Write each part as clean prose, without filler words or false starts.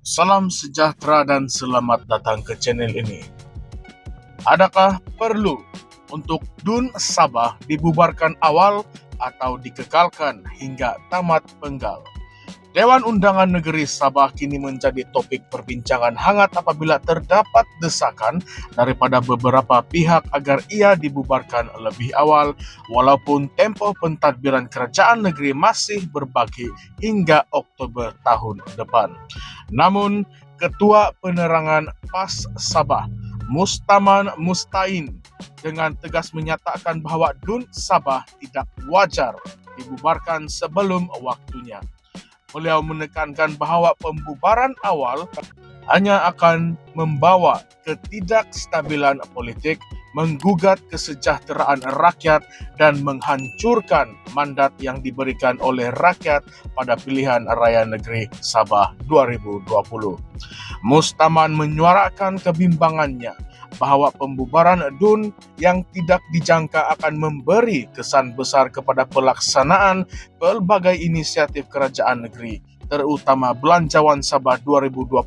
Salam sejahtera dan selamat datang ke channel ini. Adakah perlu untuk DUN Sabah dibubarkan awal atau dikekalkan hingga tamat penggal? Dewan Undangan Negeri Sabah kini menjadi topik perbincangan hangat apabila terdapat desakan daripada beberapa pihak agar ia dibubarkan lebih awal, walaupun tempo pentadbiran kerajaan negeri masih berbagi hingga Oktober tahun depan. Namun, Ketua Penerangan PAS Sabah, Mustaman Mustain, dengan tegas menyatakan bahawa DUN Sabah tidak wajar dibubarkan sebelum waktunya. Beliau menekankan bahawa pembubaran awal hanya akan membawa ketidakstabilan politik, menggugat kesejahteraan rakyat, dan menghancurkan mandat yang diberikan oleh rakyat pada pilihan raya negeri Sabah 2020. Mustaman menyuarakan kebimbangannya bahawa pembubaran DUN yang tidak dijangka akan memberi kesan besar kepada pelaksanaan pelbagai inisiatif kerajaan negeri, terutama Belanjawan Sabah 2025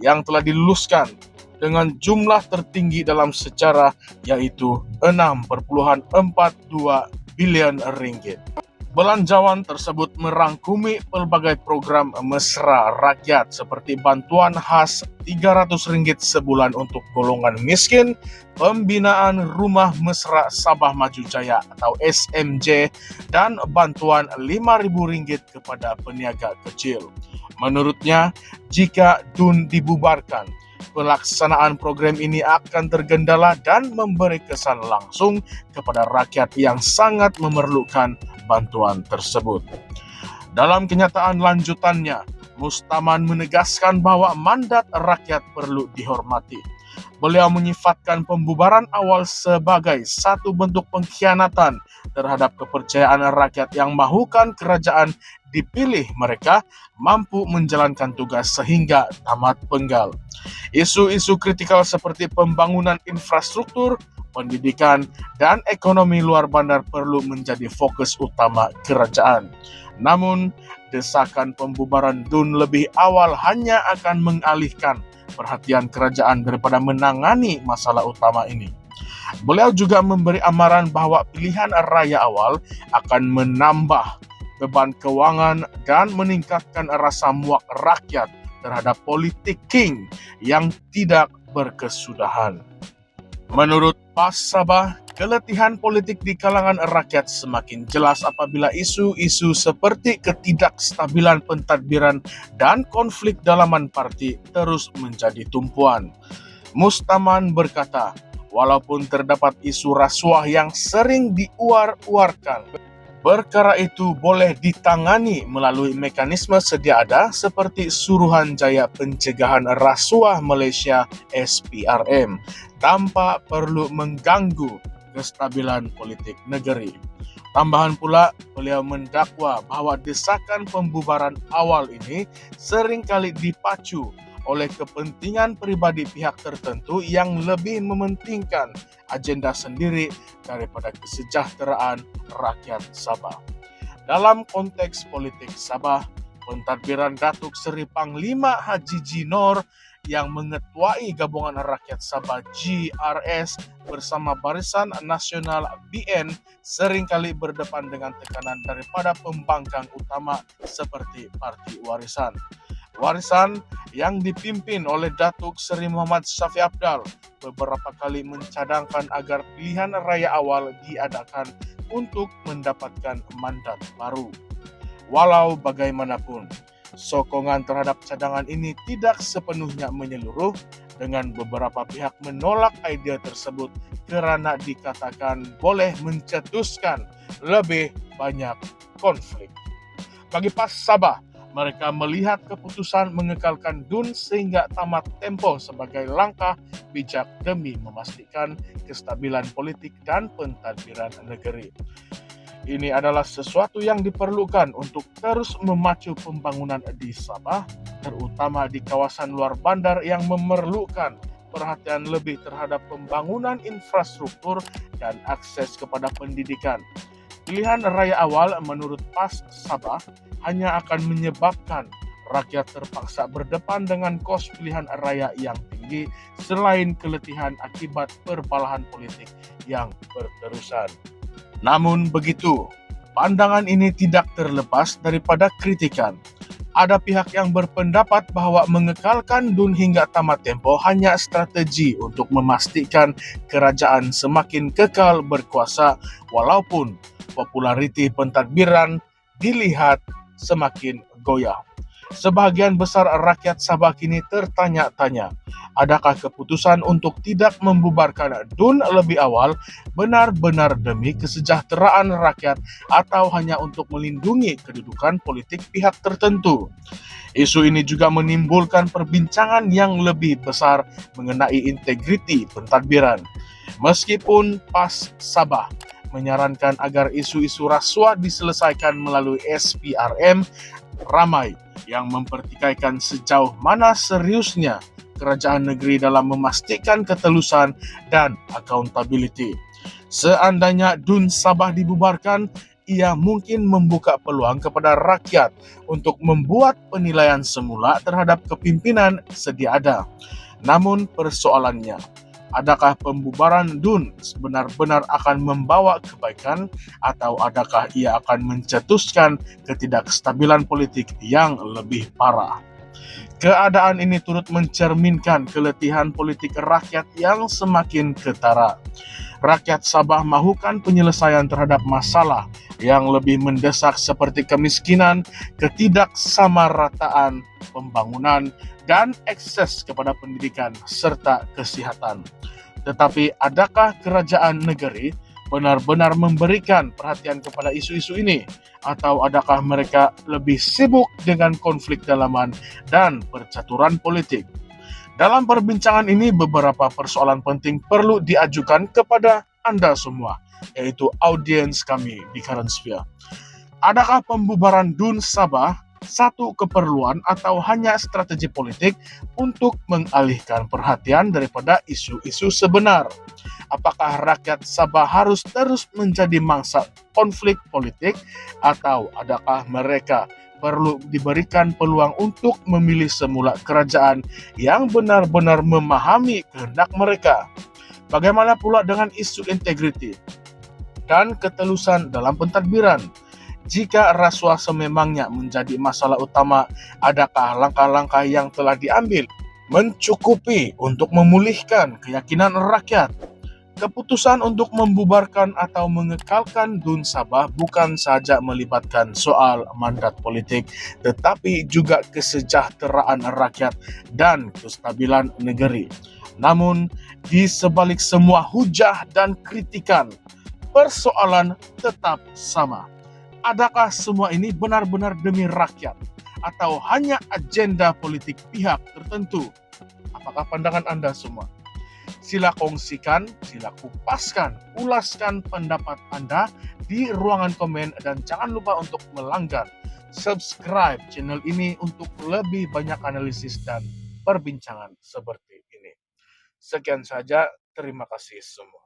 yang telah diluluskan dengan jumlah tertinggi dalam sejarah, yaitu 6,42 bilion ringgit. Belanjawan tersebut merangkumi pelbagai program mesra rakyat seperti bantuan khas RM300 sebulan untuk golongan miskin, pembinaan Rumah Mesra Sabah Maju Jaya atau SMJ, dan bantuan RM5.000 kepada peniaga kecil. Menurutnya, jika DUN dibubarkan, pelaksanaan program ini akan tergendala dan memberi kesan langsung kepada rakyat yang sangat memerlukan bantuan tersebut. Dalam kenyataan lanjutannya, Mustaman menegaskan bahwa mandat rakyat perlu dihormati. Beliau menyifatkan pembubaran awal sebagai satu bentuk pengkhianatan terhadap kepercayaan rakyat yang mahukan kerajaan dipilih mereka mampu menjalankan tugas sehingga tamat penggal. Isu-isu kritikal seperti pembangunan infrastruktur, pendidikan, dan ekonomi luar bandar perlu menjadi fokus utama kerajaan. Namun, desakan pembubaran DUN lebih awal hanya akan mengalihkan perhatian kerajaan daripada menangani masalah utama ini. Beliau juga memberi amaran bahawa pilihan raya awal akan menambah beban kewangan dan meningkatkan rasa muak rakyat terhadap politik king yang tidak berkesudahan. Menurut PAS Sabah, keletihan politik di kalangan rakyat semakin jelas apabila isu-isu seperti ketidakstabilan pentadbiran dan konflik dalaman parti terus menjadi tumpuan. Mustaman berkata, walaupun terdapat isu rasuah yang sering diuar-uarkan, perkara itu boleh ditangani melalui mekanisme sedia ada seperti Suruhanjaya Pencegahan Rasuah Malaysia SPRM tanpa perlu mengganggu kestabilan politik negeri. Tambahan pula, beliau mendakwa bahawa desakan pembubaran awal ini seringkali dipacu oleh kepentingan pribadi pihak tertentu yang lebih mementingkan agenda sendiri daripada kesejahteraan rakyat Sabah. Dalam konteks politik Sabah, pentadbiran Datuk Seri Panglima Haji Jinor yang mengetuai Gabungan Rakyat Sabah GRS bersama Barisan Nasional BN seringkali berdepan dengan tekanan daripada pembangkang utama seperti Parti Warisan. Warisan yang dipimpin oleh Datuk Seri Muhammad Syafiq Apdal beberapa kali mencadangkan agar pilihan raya awal diadakan untuk mendapatkan mandat baru. Walau bagaimanapun, sokongan terhadap cadangan ini tidak sepenuhnya menyeluruh, dengan beberapa pihak menolak idea tersebut kerana dikatakan boleh mencetuskan lebih banyak konflik. Bagi PAS Sabah, mereka melihat keputusan mengekalkan DUN sehingga tamat tempo sebagai langkah bijak demi memastikan kestabilan politik dan pentadbiran negeri. Ini adalah sesuatu yang diperlukan untuk terus memacu pembangunan di Sabah, terutama di kawasan luar bandar yang memerlukan perhatian lebih terhadap pembangunan infrastruktur dan akses kepada pendidikan. Pilihan raya awal menurut PAS Sabah hanya akan menyebabkan rakyat terpaksa berdepan dengan kos pilihan raya yang tinggi selain keletihan akibat perbalahan politik yang berterusan. Namun begitu, pandangan ini tidak terlepas daripada kritikan. Ada pihak yang berpendapat bahwa mengekalkan DUN hingga tamat tempo hanya strategi untuk memastikan kerajaan semakin kekal berkuasa walaupun populariti pentadbiran dilihat semakin goyah. Sebahagian besar rakyat Sabah kini tertanya-tanya, adakah keputusan untuk tidak membubarkan DUN lebih awal benar-benar demi kesejahteraan rakyat atau hanya untuk melindungi kedudukan politik pihak tertentu? Isu ini juga menimbulkan perbincangan yang lebih besar mengenai integriti pentadbiran. Meskipun PAS Sabah menyarankan agar isu-isu rasuah diselesaikan melalui SPRM, ramai yang mempertikaikan sejauh mana seriusnya kerajaan negeri dalam memastikan ketelusan dan accountability. Seandainya DUN Sabah dibubarkan, ia mungkin membuka peluang kepada rakyat untuk membuat penilaian semula terhadap kepimpinan sedia ada. Namun persoalannya, adakah pembubaran DUN benar-benar akan membawa kebaikan atau adakah ia akan mencetuskan ketidakstabilan politik yang lebih parah? Keadaan ini turut mencerminkan keletihan politik rakyat yang semakin ketara. Rakyat Sabah mahukan penyelesaian terhadap masalah yang lebih mendesak seperti kemiskinan, ketidaksamarataan pembangunan, dan akses kepada pendidikan serta kesehatan. Tetapi adakah kerajaan negeri benar-benar memberikan perhatian kepada isu-isu ini? Atau adakah mereka lebih sibuk dengan konflik dalaman dan percaturan politik? Dalam perbincangan ini, beberapa persoalan penting perlu diajukan kepada Anda semua, yaitu audiens kami di Current Sphere. Adakah pembubaran DUN Sabah satu keperluan atau hanya strategi politik untuk mengalihkan perhatian daripada isu-isu sebenar? Apakah rakyat Sabah harus terus menjadi mangsa konflik politik atau adakah mereka perlu diberikan peluang untuk memilih semula kerajaan yang benar-benar memahami kehendak mereka? Bagaimana pula dengan isu integriti dan ketelusan dalam pentadbiran? Jika rasuah sememangnya menjadi masalah utama, adakah langkah-langkah yang telah diambil mencukupi untuk memulihkan keyakinan rakyat? Keputusan untuk membubarkan atau mengekalkan DUN Sabah bukan saja melibatkan soal mandat politik, tetapi juga kesejahteraan rakyat dan kestabilan negeri. Namun, di sebalik semua hujah dan kritikan, persoalan tetap sama. Adakah semua ini benar-benar demi rakyat atau hanya agenda politik pihak tertentu? Apakah pandangan Anda semua? Sila kongsikan, sila kupaskan, ulaskan pendapat Anda di ruangan komen dan jangan lupa untuk melanggar subscribe channel ini untuk lebih banyak analisis dan perbincangan seperti ini. Sekian saja, terima kasih semua.